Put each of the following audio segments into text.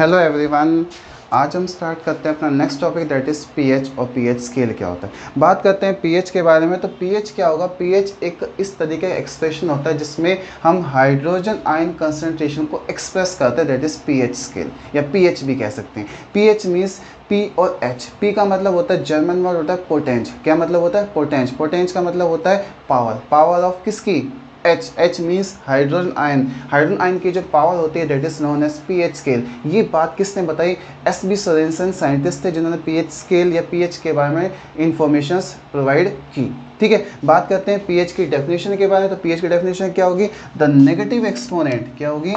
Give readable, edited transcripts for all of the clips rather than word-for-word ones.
Hello everyone. आज हम start करते हैं अपना next topic that is pH और पीएच स्केल क्या होता है। बात करते हैं पीएच के बारे में। तो पीएच क्या होगा? पीएच एक इस तरीके का एक्सप्रेशन होता है जिसमें हम हाइड्रोजन आयन कंसंट्रेशन को एक्सप्रेस करते हैं, दैट इज़ पीएच स्केल या पीएच भी कह सकते हैं। पीएच मीन्स पी और एच। पी का मतलब होता है, जर्मन वर्ड होता है पोटेंज। क्या मतलब होता है? पोटेंज। पोटेंज का मतलब होता है पावर। पावर ऑफ किसकी? H. H means hydrogen ion. Hydrogen ion की जो पावर होती है that is known as pH scale. ये बात किसने बताई? एस बी सोरेनसन साइंटिस्ट थे जिन्होंने पीएच स्केल या पीएच के बारे में इंफॉर्मेशंस प्रोवाइड की। ठीक है, बात करते हैं पीएच की डेफिनेशन के बारे में। तो पीएच की डेफिनेशन क्या होगी? The negative exponent. क्या होगी?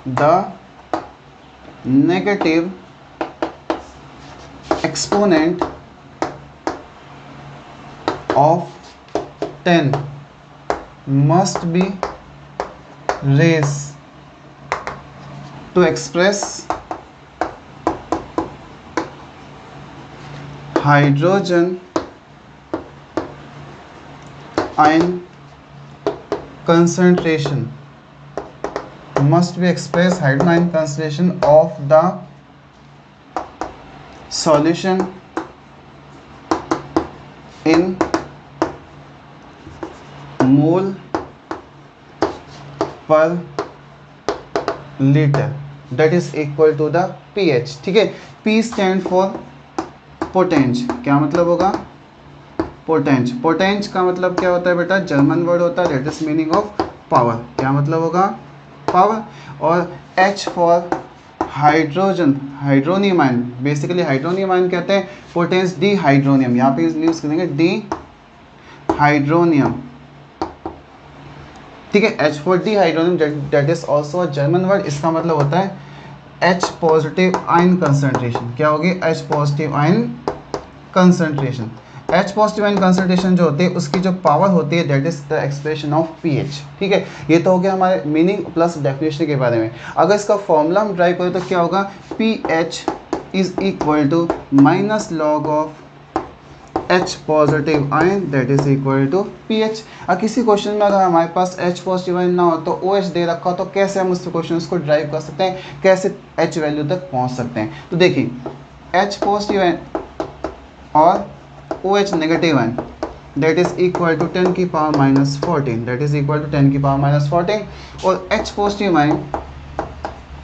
The negative exponent of 10 must be raised to express hydrogen ion concentration, must be express hydrogen ion concentration of the solution in mole per litre that is equal to the pH. ठीक है, P stand for पोटेंज। क्या मतलब होगा? पोटेंज। पोटेंज का मतलब क्या होता है बेटा? जर्मन वर्ड होता है that is meaning of power. क्या मतलब होगा? पावर। और H for hydrogen, hydronium ion. Basically hydronium ion कहते हैं पोटेंस डी हाइड्रोनियम। यहाँ पे यूज करेंगे डी हाइड्रोनियम। ठीक है, H for D hydronium that is also German word. इसका मतलब होता है एच पॉजिटिव आयन कंसंट्रेशन। क्या होगी? H positive ion concentration. H positive ion concentration जो होती है उसकी जो पावर होती है that is the expression of pH. ठीक है, ये तो हो गया हमारे मीनिंग प्लस डेफिनेशन के बारे में। अगर इसका फॉर्मूला हम ड्राइव करें तो क्या होगा? P H is equal to minus log of H positive ion that is equal to pH. अब किसी क्वेश्चन में अगर हमारे पास H पॉजिटिव आयन ना हो तो OH दे रखा हो तो कैसे हम उस क्वेश्चन को ड्राइव कर सकते हैं, कैसे H वैल्यू तक पहुंच सकते हैं? तो देखिए, H पॉजिटिव आयन और OH negative ion that is equal to 10 की power minus 14 that is equal to 10 की पावर माइनस 14 और H positive ion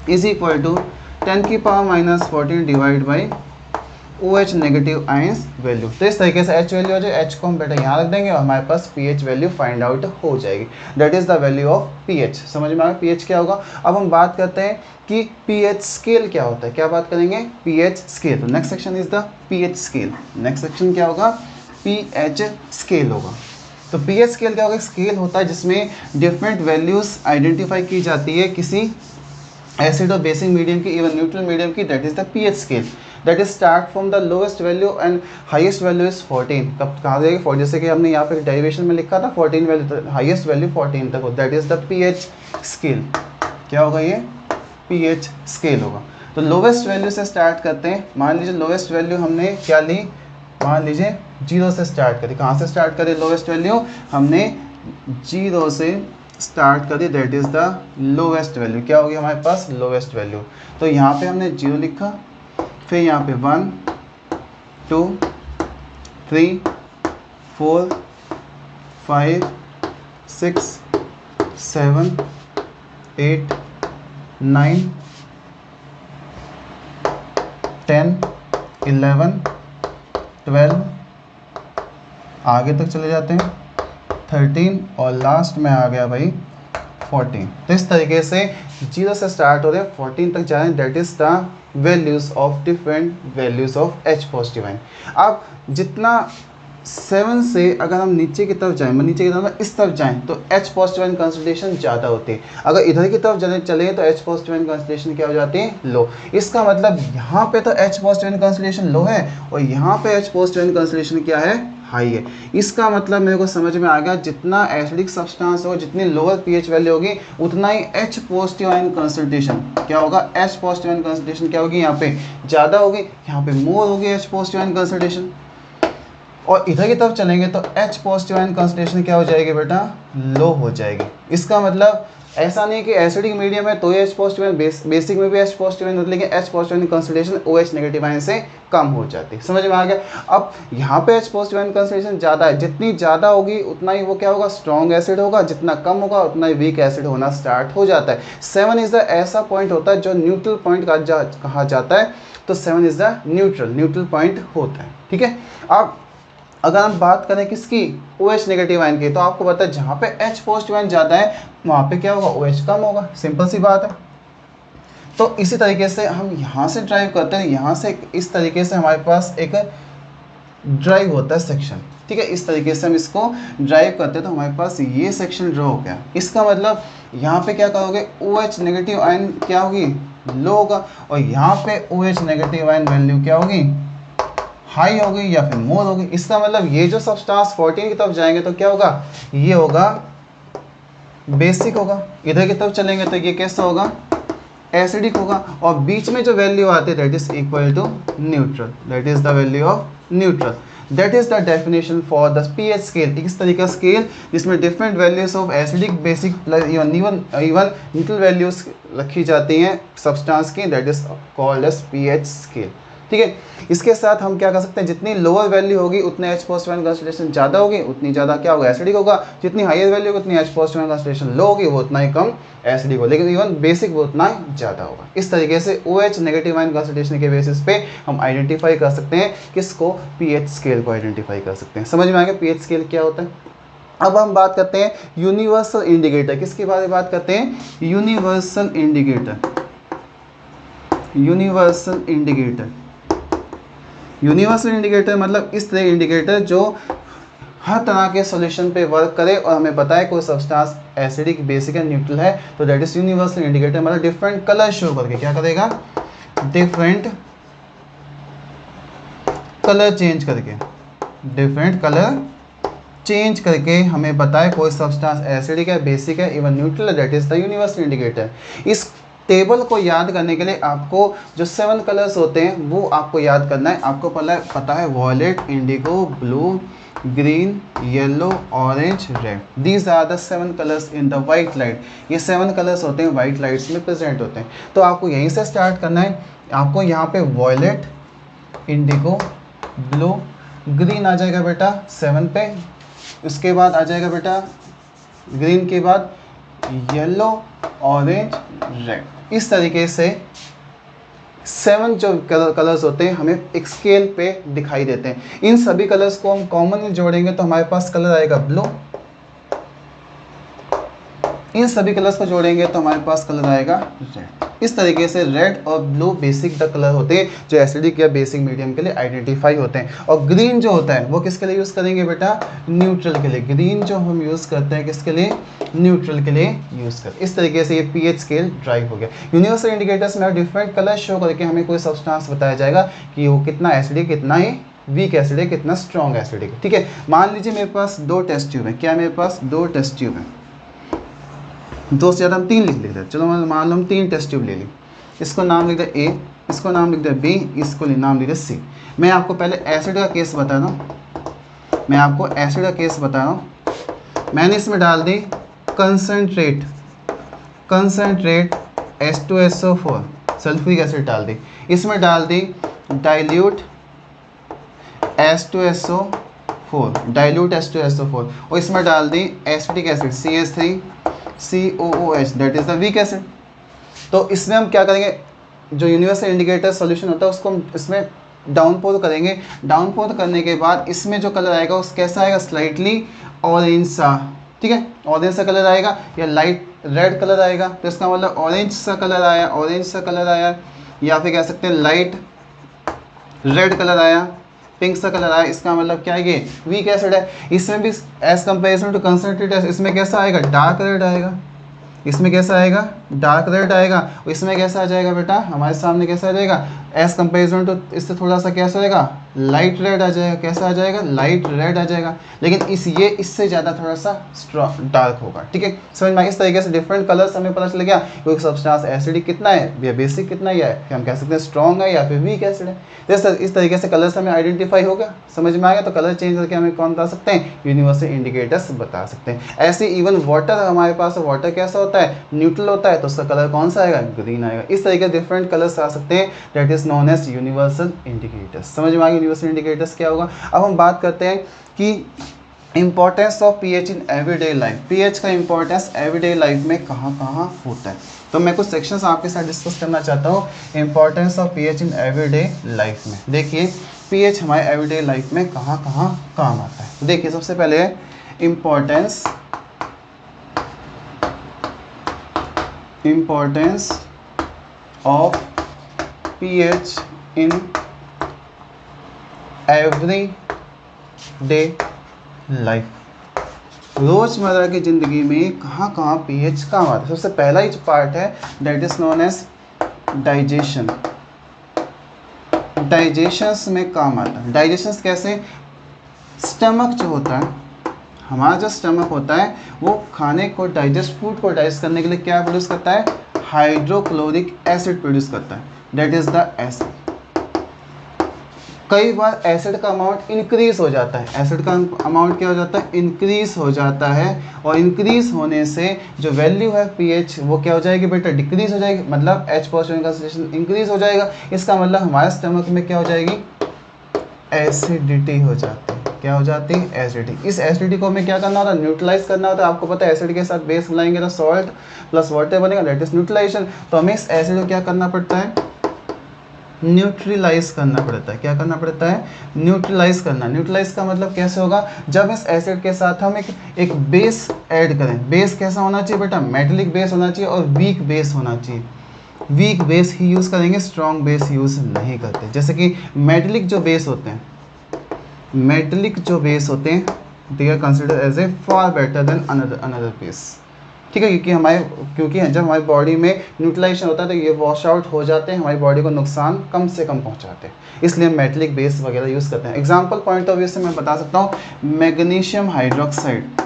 is equal to 10 की power minus 14 divide by OH negative ions value. तो इस तरीके से H value हो जाए, H को हम बेटा यहाँ रख देंगे और हमारे पास पीएच वैल्यू फाइंड आउट हो जाएगी। That is the value of pH. समझ में आ गया पीएच क्या होगा? अब हम बात करते हैं कि पीएच स्केल क्या होता है। क्या बात करेंगे? PH scale. तो next section is the pH scale. Next section क्या होगा? पीएच स्केल होगा। तो पीएच स्केल क्या होगा? स्केल होता है जिसमें डिफरेंट वैल्यूज आइडेंटिफाई की जाती है किसी एसिड और बेसिक मीडियम की, इवन न्यूट्रल मीडियम की। That is the pH scale. That is start from the lowest value and highest value is 14। कब कहाँ जाएगी? 4। जैसे कि हमने यहाँ पे डेरिवेशन में लिखा था 14 वैल्यू, हाईएस्ट वैल्यू 14 तक हो। That is the pH scale. क्या होगा ये? पीएच स्केल होगा। तो लोवेस्ट वैल्यू से स्टार्ट करते हैं। मान लीजिए लोवेस्ट वैल्यू हमने क्या ली? मान लीजिए 0 से स्टार्ट करी। कहाँ से स्टार्ट करें? लोवेस्ट वैल्यू हमने 0 से स्टार्ट करी, that is the lowest value. क्या होगी हमारे पास? Lowest value. तो यहाँ पे हमने 0 लिखा, फिर यहाँ पे 1 2 3 4 5 6 7 8 9 10 11 12 आगे तक चले जाते हैं 13 और लास्ट में आ गया भाई 14। तो इस तरीके से 0 से स्टार्ट हो रहे हैं 14 तक जा रहे हैं। That is the values of different values of H positive ion. अब जितना 7 से अगर हम नीचे की तरफ जाएं, नीचे की तरफ इस तरफ जाएं तो H पॉजिटिव आयन कंसंट्रेशन ज़्यादा होती है। अगर इधर की तरफ चले तो H पॉजिटिव आयन कंसंट्रेशन क्या हो जाती है? लो। इसका मतलब यहाँ पे तो H पॉजिटिव आयन कंसंट्रेशन लो है और यहाँ पे H पॉजिटिव आयन कंसंट्रेशन क्या है? हाई है। इसका मतलब मेरे को समझ में आ गया, जितना एसिडिक सब्सटेंस होगा, जितनी लोअर पीएच वैल्यू होगी, उतना ही H पॉजिटिव आयन कंसंट्रेशन क्या होगा? H पॉजिटिव आयन कंसंट्रेशन क्या होगी? यहाँ पे ज़्यादा होगी, यहाँ पे मोर होगी H पॉजिटिव आयन कंसंट्रेशन। और इधर की तरफ चलेंगे तो H पॉजिटिव आयन कंसंट्रेशन क्या हो जाएगी बेटा? लो हो जाएगी। इसका मतलब ऐसा नहीं कि एसिडिक मीडियम है तो ही H पॉजिटिव आयन, बेसिक में भी H पॉजिटिव आयन होता है, लेकिन H positive ion concentration OH negative ion से कम हो जाती है। समझ में आ गया। अब यहाँ पे H पॉजिटिव आयन कंसंट्रेशन ज़्यादा है, जितनी ज़्यादा होगी उतना ही वो क्या होगा, स्ट्रॉन्ग एसिड होगा, जितना कम होगा उतना ही वीक एसिड होना स्टार्ट हो जाता है। 7 इज द ऐसा पॉइंट होता है जो न्यूट्रल पॉइंट कहा जाता है, तो 7 इज द न्यूट्रल पॉइंट होता है। ठीक है। अब अगर हम बात करें किसकी, OH नेगेटिव आयन की, तो आपको पता है जहाँ पे H पॉजिटिव आयन ज़्यादा है वहाँ पे क्या होगा, OH कम होगा, सिंपल सी बात है। तो इसी तरीके से हम यहाँ से ड्राइव करते हैं, यहाँ से इस तरीके से हमारे पास एक ड्राइव होता है सेक्शन। ठीक है, इस तरीके से हम इसको ड्राइव करते हैं तो हमारे पास ये सेक्शन ड्रॉ हो गया। इसका मतलब यहाँ पे क्या करोगे, OH नेगेटिव आयन क्या होगी, लो होगा, और यहाँ पे OH नेगेटिव आयन वैल्यू क्या होगी, हाई होगी या फिर मोर होगी। इसका मतलब ये जो सब्सटेंस 14 की तरफ जाएंगे तो क्या होगा, ये होगा बेसिक होगा, इधर की तरफ चलेंगे तो ये कैसा होगा, एसिडिक होगा, और बीच में जो वैल्यू आती है that is equal to neutral, that is the value of neutral. That is the definition for the pH scale. इस तरीके का स्केल जिसमें different values of acidic, basic plus even neutral values रखी जाती हैं सब्सटेंस की, that is called as pH scale. ठीक है, इसके साथ हम क्या कर सकते हैं, जितनी लोअर वैल्यू होगी उतने H पॉजिटिव आयन कंसंट्रेशन ज़्यादा होगी, उतनी ज़्यादा क्या होगा, एसिडिक होगा, जितनी हायर वैल्यू होगी उतनी H पॉजिटिव आयन कंसंट्रेशन लो होगी, वो उतना ही कम एसिडिक होगा, लेकिन इवन बेसिक वो उतना ही ज़्यादा होगा। इस तरीके से OH नेगेटिव आयन कंसंट्रेशन के बेसिस पे हम आइडेंटिफाई कर सकते हैं किसको, पीएच स्केल को आइडेंटिफाई कर सकते हैं। समझ में आ गया पीएच स्केल क्या होता है। अब हम बात करते हैं यूनिवर्सल इंडिकेटर, किसके बारे में बात करते हैं, universal indicator. Universal indicator, universal indicator मतलब इस तरह इंडिकेटर जो हर तरह के सॉल्यूशन पे वर्क करे और हमें बताए कोई सब्सटेंस एसिडिक, बेसिक या न्यूट्रल है, तो दैट इज यूनिवर्सल इंडिकेटर। मतलब डिफरेंट कलर शो करके क्या करेगा, डिफरेंट कलर चेंज करके, डिफरेंट कलर चेंज करके हमें बताए कोई सब्सटेंस एसिडिक है, बेसिक है, इवन न्यूट्रल है, that is the universal indicator. इस टेबल को याद करने के लिए आपको जो 7 कलर्स होते हैं वो आपको याद करना है। आपको पता है violet, indigo, blue, green, yellow, orange, red, these are the 7 colours in the white light. ये 7 कलर्स होते हैं वाइट लाइट्स में प्रेजेंट होते हैं। तो आपको यहीं से स्टार्ट करना है। आपको यहाँ पे वॉयलेट, इंडिगो, ब्लू, ग्रीन आ जाएगा बेटा 7 पे, उसके बाद आ जाएगा बेटा ग्रीन के बाद येलो, ऑरेंज, रेड। इस तरीके से 7 जो कलर्स होते हैं हमें एक स्केल पे दिखाई देते हैं। इन सभी कलर्स को हम कॉमनली जोड़ेंगे तो हमारे पास कलर आएगा ब्लू। इन सभी कलर्स को जोड़ेंगे तो हमारे पास कलर आएगा रेड। इस तरीके से रेड और ब्लू बेसिक द कलर होते हैं जो एसिडिक या बेसिक मीडियम के लिए आइडेंटिफाई होते हैं। और ग्रीन जो होता है वो किसके लिए यूज़ करेंगे बेटा, न्यूट्रल के लिए। ग्रीन जो हम यूज़ करते हैं किसके लिए, न्यूट्रल के लिए यूज़ करते हैं। इस तरीके से ये पीएच स्केल ड्राइव हो गया। यूनिवर्सल इंडिकेटर्स में डिफरेंट कलर शो करके हमें कोई सब्सटेंस बताया जाएगा कि वो कितना एसिडिक, कितना ही वीक एसिड है, कितना स्ट्रॉन्ग एसिड है। ठीक है, मान लीजिए मेरे पास 2 टेस्ट ट्यूब है। क्या मेरे पास 2 टेस्ट ट्यूब है, 2 से ज़्यादा हम 3 लिख लेते हैं। चलो मान लो हम 3 टेस्ट ट्यूब ले ली। इसको नाम लिख दे A, इसको नाम लिख दे B, इसको नाम लिख दे C। मैं आपको पहले एसिड का केस बता रहा हूँ, मैं आपको एसिड का केस बता रहा हूँ। मैंने इसमें डाल दी कंसनट्रेट H2SO4 सल्फ्यूरिक एसिड डाल दी। इसमें डाल दी डाइल्यूट H2SO4 और इसमें डाल दी acetic acid CH3COOH, that is the weak acid. तो इसमें हम क्या करेंगे, जो यूनिवर्सल इंडिकेटर सॉल्यूशन होता है उसको हम इसमें डाउनपोर करेंगे। डाउनपोर करने के बाद इसमें जो कलर आएगा उस कैसा आएगा, स्लाइटली ऑरेंज सा। ठीक है, ऑरेंज सा कलर आएगा या लाइट रेड कलर आएगा, तो इसका मतलब ऑरेंज सा कलर आया, या फिर कह सकते हैं लाइट रेड कलर आया, पिंक सा कलर आया, इसका मतलब क्या है, ये वीक एसिड है। इसमें भी as comparison to concentrated acid इसमें कैसा आएगा, डार्क रेड आएगा। इसमें कैसा आएगा, डार्क रेड आएगा। और इसमें कैसा आ जाएगा बेटा, हमारे सामने कैसा आ जाएगा, एज कंपेरिजन टू इससे थोड़ा सा कैसा आएगा, लाइट रेड आ जाएगा। कैसा आ जाएगा? लाइट रेड आ जाएगा। लेकिन ये इससे ज़्यादा थोड़ा सा डार्क होगा। ठीक है, समझ में? इस तरीके से डिफरेंट कलर्स हमें पता चल गया कोई सब्सटेंस एसिडिक कितना है या बेसिक कितना है, या हम कह सकते हैं स्ट्रॉन्ग है या फिर वीक एसिड है। इस तरीके से कलर्स हमें आइडेंटिफाई हो गया, समझ में आ गया। तो कलर चेंज करके हमें कौन बता सकते हैं? यूनिवर्सल इंडिकेटर्स बता सकते हैं। ऐसे इवन वाटर हमारे पास, वाटर कैसा होता है? न्यूट्रल होता है, तो उसका कलर कौन सा आएगा? ग्रीन आएगा। इस तरीके से डिफरेंट कलर्स आ सकते हैं, that is known as universal indicators. समझ में आ गया यूनिवर्सल इंडिकेटर्स क्या होगा। अब हम बात करते हैं कि importance of pH in everyday life. PH का इंपॉर्टेंस एवरीडे लाइफ में कहाँ कहाँ होता है, तो मैं कुछ सेक्शंस आपके साथ डिस्कस करना चाहता हूँ importance of pH in everyday life में। देखिए पीएच हमारे एवरीडे लाइफ में कहाँ कहाँ काम आता है। तो देखिए सबसे पहले है importance of pH in every day life. रोजमर्रा की जिंदगी में कहाँ कहाँ पीएच काम आता है। सबसे पहला ही जो पार्ट है that is known as digestion. Digestions में काम आता है। डाइजेशंस कैसे? स्टमक जो होता है, हमारा जो स्टमक होता है वो खाने को डाइजेस्ट, फूड को डाइजेस्ट करने के लिए क्या प्रोड्यूस करता है? हाइड्रोक्लोरिक एसिड प्रोड्यूस करता है, दैट इज द एसिड। कई बार एसिड का अमाउंट इंक्रीज हो जाता है। एसिड का अमाउंट क्या हो जाता है? इंक्रीज हो जाता है। और इंक्रीज होने से जो वैल्यू है पीएच वो क्या हो जाएगी बेटा? डिक्रीज हो जाएगी। मतलब H पॉजिटिव कंसंट्रेशन इंक्रीज हो जाएगा। इसका मतलब हमारे स्टमक में क्या हो जाएगी? एसिडिटी हो जाती है। क्या हो जाती है? एसिडिटी। इस एसिडिटी को हमें क्या करना होता है? न्यूट्रलाइज करना होता है। आपको पता है एसिड के साथ बेस मिलाएंगे तो सॉल्ट प्लस वाटर बनेगा, दैट इज न्यूट्रलाइजेशन। तो हमें इस एसिड को क्या करना पड़ता है? न्यूट्रलाइज करना पड़ता है। क्या करना पड़ता है? न्यूट्रलाइज करना। न्यूट्रलाइज का मतलब कैसे होगा? जब इस एसिड के साथ हम एक बेस ऐड करें। बेस कैसा होना चाहिए बेटा? मेटेलिक बेस होना चाहिए और वीक बेस होना चाहिए। वीक बेस ही यूज़ करेंगे, स्ट्रॉन्ग बेस यूज़ नहीं करते। जैसे कि मेटेलिक जो बेस होते हैं, मेटेलिक जो बेस होते हैं they are consider as a far better than another base. ठीक है, क्योंकि जब हमारी बॉडी में न्यूट्रलाइजेशन होता है तो ये वॉश आउट हो जाते हैं, हमारी बॉडी को नुकसान कम से कम पहुंचाते हैं। इसलिए हम मेटलिक बेस वगैरह यूज़ करते हैं। एग्जांपल पॉइंट ऑफ व्यू से मैं बता सकता हूँ magnesium hydroxide.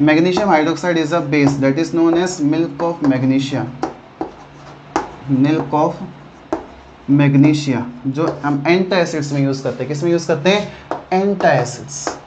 Magnesium hydroxide is a base that is known as milk of magnesia. Milk of magnesia जो हम एंटासिड्स में यूज़ करते हैं। किस में यूज़ करते हैं? एंटासिड्स।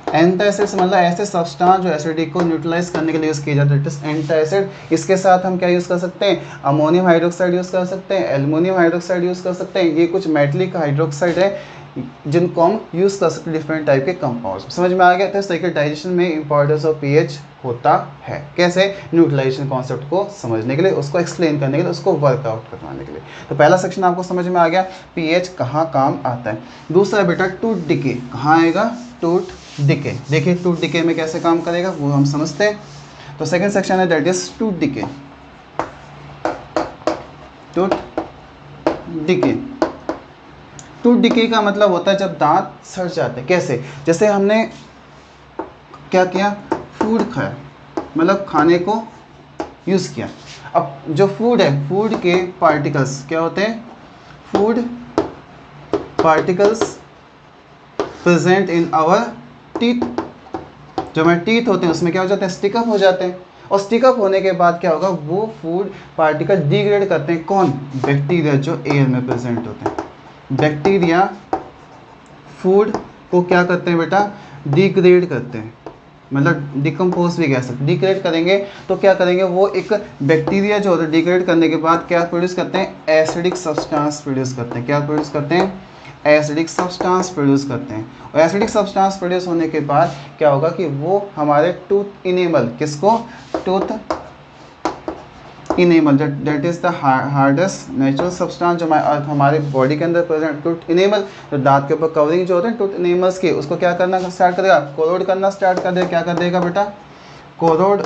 एंटासिड्स मतलब ऐसे सब्सटेंस जो एसिडिटी को न्यूट्रलाइज करने के लिए यूज़ किए जाते हैं, एंटासिड। इसके साथ हम क्या यूज़ कर सकते हैं? अमोनियम हाइड्रोक्साइड यूज़ कर सकते हैं, एल्युमिनियम हाइड्रोक्साइड यूज़ कर सकते हैं। ये कुछ मेटलिक हाइड्रोक्साइड है जिनको हम यूज़ कर सकते हैं डिफरेंट टाइप के कंपाउंड्स। समझ में आ गया? तो इस तरीके डाइजेशन में इंपॉर्टेंस ऑफ पीएच होता है। कैसे? न्यूट्रलाइजेशन कॉन्सेप्ट को समझने के लिए, उसको एक्सप्लेन करने के लिए, उसको वर्कआउट करवाने के लिए। तो पहला सेक्शन आपको समझ में आ गया पीएच कहाँ काम आता है। दूसरा बेटा टूथ डिके कहाँ आएगा? Tooth decay. देखिए टूथ डिके में कैसे काम करेगा वो हम समझते हैं। तो सेकंड सेक्शन है that is tooth decay. Tooth decay, tooth decay का मतलब होता है जब दांत सड़ जाते हैं। कैसे? जैसे हमने क्या किया? फूड खाया, मतलब खाने को यूज़ किया। अब जो फूड है, फूड के पार्टिकल्स क्या होते हैं? Food particles present in our teeth. जो हमारे टीथ होते हैं उसमें क्या हो जाते हैं? स्टिकअप हो जाते हैं। और स्टिकअप होने के बाद क्या होगा? वो फूड पार्टिकल डिग्रेड करते हैं। कौन? बैक्टीरिया जो एयर में प्रेजेंट होते हैं। बैक्टीरिया फूड को क्या करते हैं बेटा? डिग्रेड करते हैं, मतलब डिकम्पोज भी कह सकते। डिग्रेड करेंगे तो क्या करेंगे? वो एक बैक्टीरिया जो होता है डिग्रेड करने के बाद क्या प्रोड्यूस करते हैं? एसिडिक सब्सटेंस प्रोड्यूस करते हैं। क्या प्रोड्यूस करते हैं? एसिडिक सब्सटेंस प्रोड्यूस करते हैं। और एसिडिक सब्सटेंस प्रोड्यूस होने के बाद क्या होगा कि वो हमारे टूथ इनेमल, किसको? Tooth enamel, that is the hardest natural substance जो हमारे बॉडी के अंदर प्रेजेंट। टूथ इनेमल जो दांत के ऊपर कवरिंग जो होते हैं टूथ इनेमल्स की, उसको क्या करना स्टार्ट करेगा? कोरोड करना स्टार्ट कर देगा। क्या कर देगा बेटा? कोरोड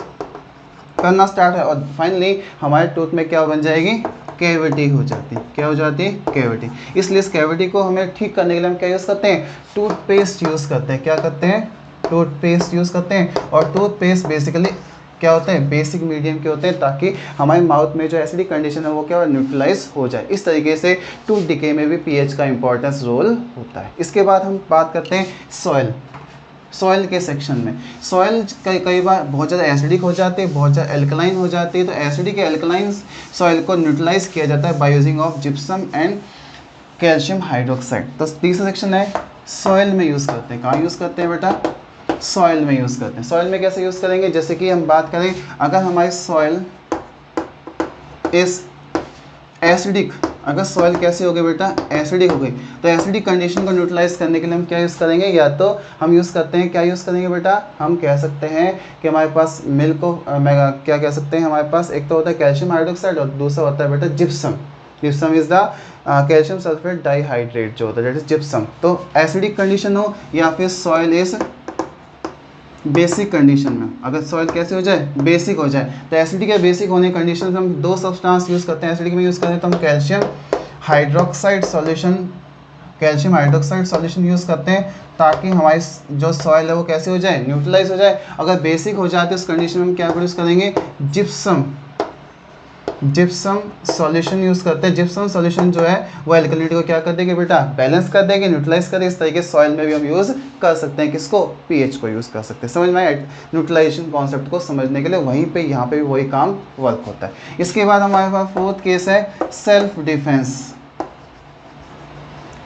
करना स्टार्ट है। और फाइनली हमारे टूथ में क्या बन जाएगी? कैविटी हो जाती है। क्या हो जाती है? कैविटी। इसलिए इस कैविटी को हमें ठीक करने के लिए हम क्या यूज़ करते हैं? टूथपेस्ट यूज़ करते हैं। क्या करते हैं? टूथपेस्ट यूज़ करते हैं। और टूथपेस्ट बेसिकली क्या होते हैं, बेसिक मीडियम के होते हैं, ताकि हमारे माउथ में जो एसिडिक कंडीशन है वो क्या हो, न्यूट्रलाइज हो जाए। इस तरीके से टूथ डिके में भी पीएच का इंपॉर्टेंस रोल होता है। इसके बाद हम बात करते हैं सॉइल। सॉइल के सेक्शन में सॉइल कई बार बहुत ज़्यादा एसिडिक हो जाते हैं, बहुत ज़्यादा एल्कलाइन हो जाती है, तो एसिडिक एल्कलाइन सॉइल को न्यूट्रलाइज किया जाता है by using of gypsum and calcium hydroxide. तो तीसरा सेक्शन है सॉइल में यूज़ करते हैं। कहाँ यूज़ करते हैं बेटा, सॉइल में यूज़ करते हैं। सॉइल में कैसे यूज़ करेंगे, जैसे कि हम बात करें, अगर हमारी सॉइल इस एसिडिक, अगर सॉइल कैसे हो गई बेटा, एसिडिक हो गई, तो एसिडिक कंडीशन को न्यूट्रलाइज करने के लिए हम क्या यूज़ करेंगे, या तो हम यूज़ करते हैं, क्या यूज़ करेंगे बेटा, हम कह सकते हैं कि हमारे पास मिल्क को क्या कह सकते हैं, हमारे पास एक तो होता है कैल्शियम हाइड्रोक्साइड और दूसरा होता है बेटा gypsum. Gypsum is the calcium sulphate dihydrate जो होता है, दैट इज जिप्सम। तो एसिडिक कंडीशन हो या फिर सॉइल इज बेसिक कंडीशन में, अगर सॉइल कैसे हो जाए, बेसिक हो जाए, तो एसिडिक या बेसिक होने कंडीशन में हम दो सब्सटेंस यूज़ करते हैं। एसिडिक में यूज़ करते हैं तो हम कैल्शियम हाइड्रोक्साइड सॉल्यूशन यूज़ करते हैं, ताकि हमारी जो सॉइल है वो कैसे हो जाए, न्यूट्रलाइज हो जाए। अगर बेसिक हो जाए तो उस कंडीशन में हम क्या प्रोड्यूस करेंगे, जिप्सम सॉल्यूशन यूज़ करते हैं। जिप्सम सॉल्यूशन जो है वो एल्कलिनिटी को क्या कर देंगे बेटा, बैलेंस कर देंगे, न्यूट्रलाइज करेंगे। इस तरीके सॉइल में भी हम यूज़ कर सकते हैं, किसको, पीएच को यूज़ कर सकते हैं। समझ में आया, न्यूट्रलाइजेशन कॉन्सेप्ट को समझने के लिए वहीं पे यहाँ पे भी वही काम वर्क होता है। इसके बाद हमारे पास फोर्थ केस है सेल्फ डिफेंस।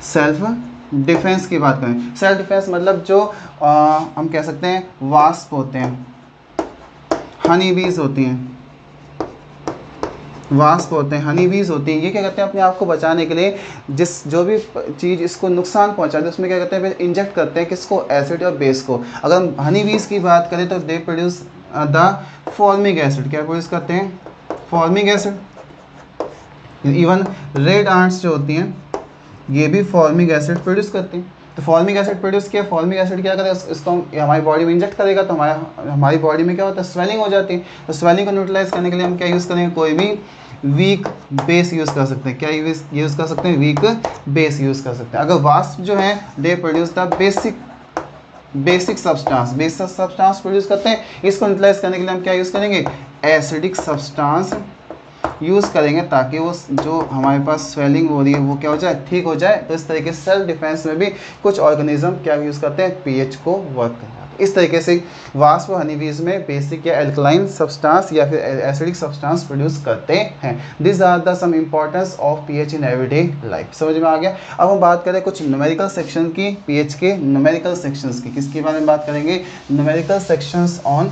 सेल्फ डिफेंस की बात करें, सेल्फ डिफेंस मतलब जो हम कह सकते हैं वास्प होते हैं, हनी बीज होती हैं, वास्प होते हैं, हनी बीज होती हैं, ये क्या करते हैं, अपने आप को बचाने के लिए जो भी चीज़ इसको नुकसान पहुंचाती है उसमें क्या करते हैं, इंजेक्ट करते हैं, किसको, एसिड और बेस को। अगर हम हनी बीज की बात करें तो they produce the formic acid. क्या प्रोड्यूस करते हैं, formic acid. Even red ants जो होती हैं ये भी फॉर्मिक एसिड प्रोड्यूस करती हैं। तो फॉर्मिक एसिड प्रोड्यूस किया, फॉर्मिक एसिड क्या करेगा, इसको हमारी बॉडी में इंजेक्ट करेगा, तो हमारी बॉडी में क्या होता है, स्वेलिंग हो जाती है। तो स्वेलिंग को न्यूट्रलाइज करने के लिए हम क्या यूज़ करेंगे, कोई भी वीक बेस यूज़ कर सकते हैं। क्या यूज़ कर सकते हैं, वीक बेस यूज़ कर सकते हैं। अगर वास्प जो है दे produce the basic substance produce करते हैं। इसको न्यूट्रलाइज करने के लिए हम क्या यूज़ करेंगे, एसिडिक सब्सटेंस यूज़ करेंगे, ताकि वो जो हमारे पास स्वेलिंग हो रही है वो क्या हो जाए, ठीक हो जाए। तो इस तरीके से सेल्फ डिफेंस में भी कुछ ऑर्गेनिज्म क्या यूज़ करते हैं, पीएच को वर्क करते हैं। इस तरीके से वास्प और हनीबीज में बेसिक या एल्कलाइन सब्सटेंस या फिर एसिडिक सब्सटेंस प्रोड्यूस करते हैं। This are the some importance of pH in everyday life. समझ में आ गया। अब हम बात करें कुछ न्यूमेरिकल सेक्शन की, पीएच के न्यूमेरिकल सेक्शंस की। किसके बारे में बात करेंगे, न्यूमेरिकल सेक्शंस ऑन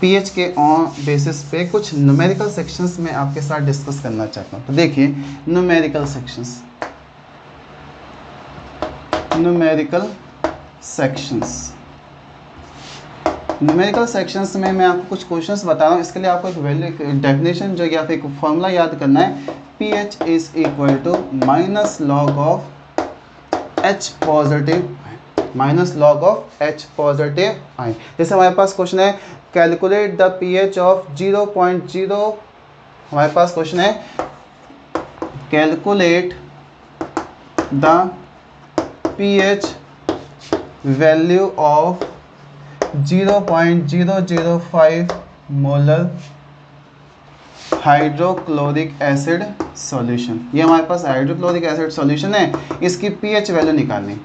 पीएच के ऑन बेसिस पे कुछ न्यूमेरिकल सेक्शंस में आपके साथ डिस्कस करना चाहता हूँ। तो देखिए न्यूमेरिकल सेक्शंस में मैं आपको कुछ क्वेश्चंस बता रहा हूँ। इसके लिए आपको एक वैल्यू डेफिनेशन जो या फिर एक फॉर्मूला याद करना है। PH is equal to minus log of H positive ion. जैसे हमारे पास क्वेश्चन है कैलकुलेट द पीएच ऑफ 0.0, हमारे पास क्वेश्चन है calculate the pH value of 0.005 molar hydrochloric acid solution. ये हमारे पास हाइड्रोक्लोरिक एसिड सॉल्यूशन है, इसकी पीएच वैल्यू निकालनी।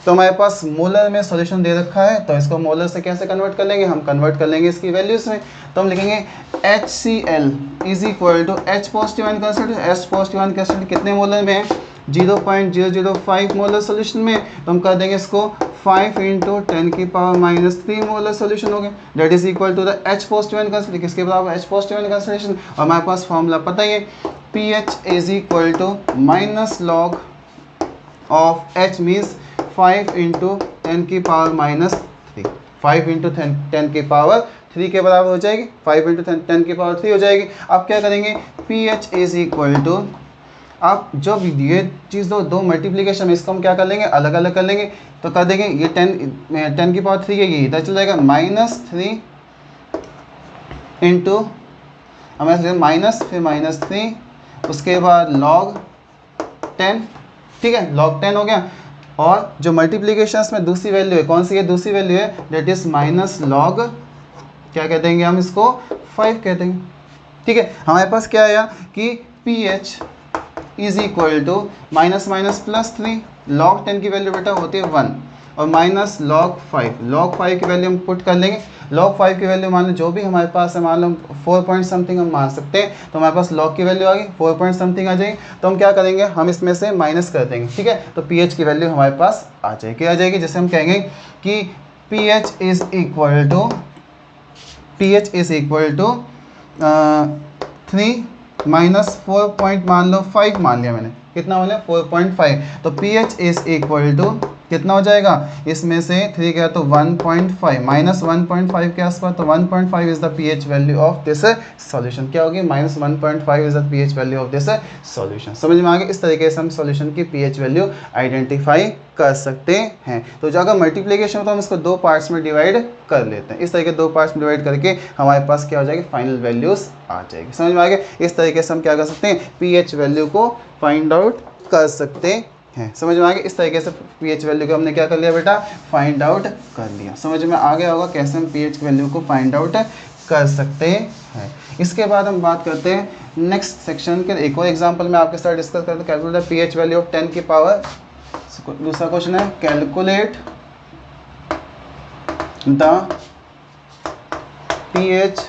तो हमारे पास मोलर में सॉल्यूशन दे रखा है, तो इसको मोलर से कैसे कन्वर्ट कर लेंगे, हम कन्वर्ट कर लेंगे इसकी वैल्यूज में। तो हम लिखेंगे HCl is equal to H positive ion concentration. H positive ion concentration कितने मोलर में है, 0.005 मोलर सॉल्यूशन में। तो हम कर देंगे इसको 5 × 10⁻³ मोलर सॉल्यूशन हो गया, that is equal to the H positive ion concentration. किसके बराबर, H पॉजिटिव आयन कंसंट्रेशन। और हमारे पास फॉर्मूला पता ही है, pH is equal to minus log of H means 5 × 10⁻³ 5 × 10⁻³ के बराबर हो जाएगी, 5 × 10⁻³ हो जाएगी। अब क्या करेंगे, pH इज इक्वल टू, अब जब ये चीज़ दो मल्टीप्लीकेशन में इसको हम क्या कर लेंगे, अलग अलग कर लेंगे। तो कर देंगे ये 10⁻³ है, ये इधर चल जाएगा, -3 इंटू हमें माइनस, फिर -3, उसके बाद log 10, ठीक है, log 10 हो गया। और जो मल्टीप्लीकेशन में दूसरी वैल्यू है, कौन सी है दूसरी वैल्यू है, डेट इज माइनस लॉग क्या कह देंगे हम इसको, 5 कह देंगे। ठीक है, हमारे पास क्या आया कि pH is equal to minus minus plus 3, log 10 की वैल्यू बेटा होती है 1 और माइनस log 5 की वैल्यू हम पुट कर लेंगे। log 5 की वैल्यू मान लो जो भी हमारे पास है, मान लो 4 पॉइंट समथिंग हम मान सकते हैं, तो हमारे पास log की वैल्यू आ गई 4 पॉइंट समथिंग आ जाएगी। तो हम क्या करेंगे, हम इसमें से माइनस कर देंगे। ठीक है, तो pH की वैल्यू हमारे पास आ जाएगी, क्या आ जाएगी, जैसे हम कहेंगे कि pH is equal to 3 minus 4 point मान लो 5 मान लिया मैंने, कितना मान लिया 4.5, तो pH इज इक्वल टू कितना हो जाएगा, इसमें से 3 गया तो 1.5 माइनस 1.5 के आसपास, तो 1.5 is the pH value of this solution. क्या होगी, minus 1.5 is the pH value of this solution. समझ में आ गया, इस तरीके से हम सॉल्यूशन की pH वैल्यू आइडेंटिफाई कर सकते हैं। तो जो अगर मल्टीप्लिकेशन हो तो हम इसको दो पार्ट्स में डिवाइड कर लेते हैं, इस तरीके दो पार्ट्स में डिवाइड करके हमारे पास क्या हो जाएगी, फाइनल वैल्यूज आ जाएगी। समझ में आ गया, इस तरीके से हम क्या कर सकते हैं, pH वैल्यू को फाइंड आउट कर सकते हैं। समझ में आ गया, इस तरीके से pH वैल्यू को हमने क्या कर लिया बेटा, फाइंड आउट कर लिया। समझ में आ गया होगा कैसे हम pH वैल्यू को फाइंड आउट कर सकते हैं। इसके बाद हम बात करते हैं नेक्स्ट सेक्शन के, एक और एग्जांपल मैं आपके साथ डिस्कस करता हूँ। Calculate the pH value of 10 की पावर, दूसरा क्वेश्चन है calculate the pH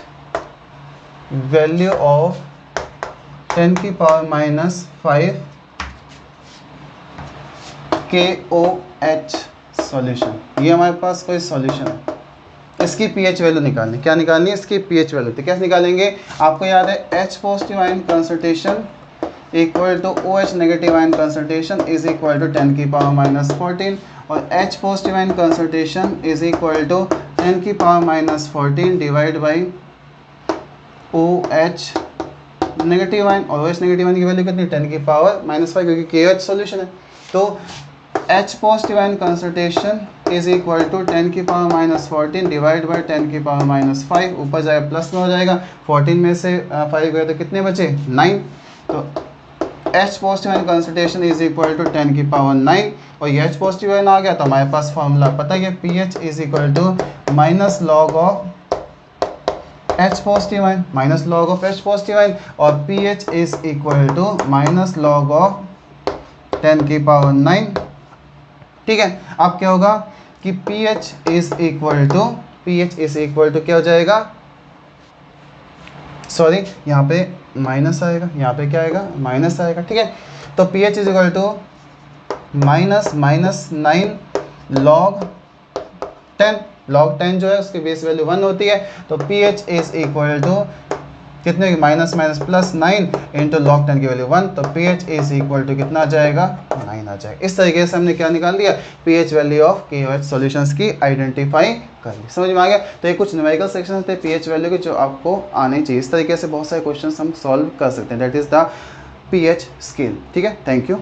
value of 10 की पावर माइनस 5 KOH सॉल्यूशन। ये हमारे पास कोई सॉल्यूशन है, इसकी pH वैल्यू निकालनी, क्या निकालनी है, इसकी pH वैल्यू। तो कैसे निकालेंगे, आपको याद है H positive ion concentration equal to OH negative ion concentration is equal to 10 की पावर माइनस 14, और H positive ion concentration is equal to 10 की power minus 14 divide by OH negative ion, और OH नेगेटिव आयन की value कितनी, 10 की power minus 5, क्योंकि KOH solution है। तो H positive ion concentration is equal to 10 की पावर माइनस 14 डिवाइड बाई 10 की पावर माइनस 5, ऊपर जाएगा प्लस में हो जाएगा, 14 में से 5 गए तो कितने बचे, 9। तो H positive ion concentration is equal to 10 की पावर 9, और ये H पॉजिटिव आयन आ गया तो हमारे पास फॉर्मूला पता है, pH is equal to minus log of H positive ion, minus log of H positive ion, और pH is equal to minus log of 10 की पावर 9। ठीक है, अब क्या होगा कि pH इज इक्वल टू क्या हो जाएगा, सॉरी यहाँ पे माइनस आएगा, यहाँ पे क्या आएगा, माइनस आएगा। ठीक है, तो pH is equal to minus 9 log 10 जो है उसकी बेस वैल्यू 1 होती है, तो pH इज इक्वल टू कितने, minus minus plus 9 into log 10 की वैल्यू 1, तो pH इज इक्वल टू कितना आ जाएगा, 9 आ जाएगा। इस तरीके से हमने क्या निकाल दिया, pH value of KOH solutions की आइडेंटिफाई कर ली। समझ में आ गया, तो ये कुछ न्यूमेरिकल सेक्शन थे pH वैल्यू के जो आपको आने चाहिए। इस तरीके से बहुत सारे क्वेश्चन हम सॉल्व कर सकते हैं, that is the pH scale. ठीक है, थैंक यू।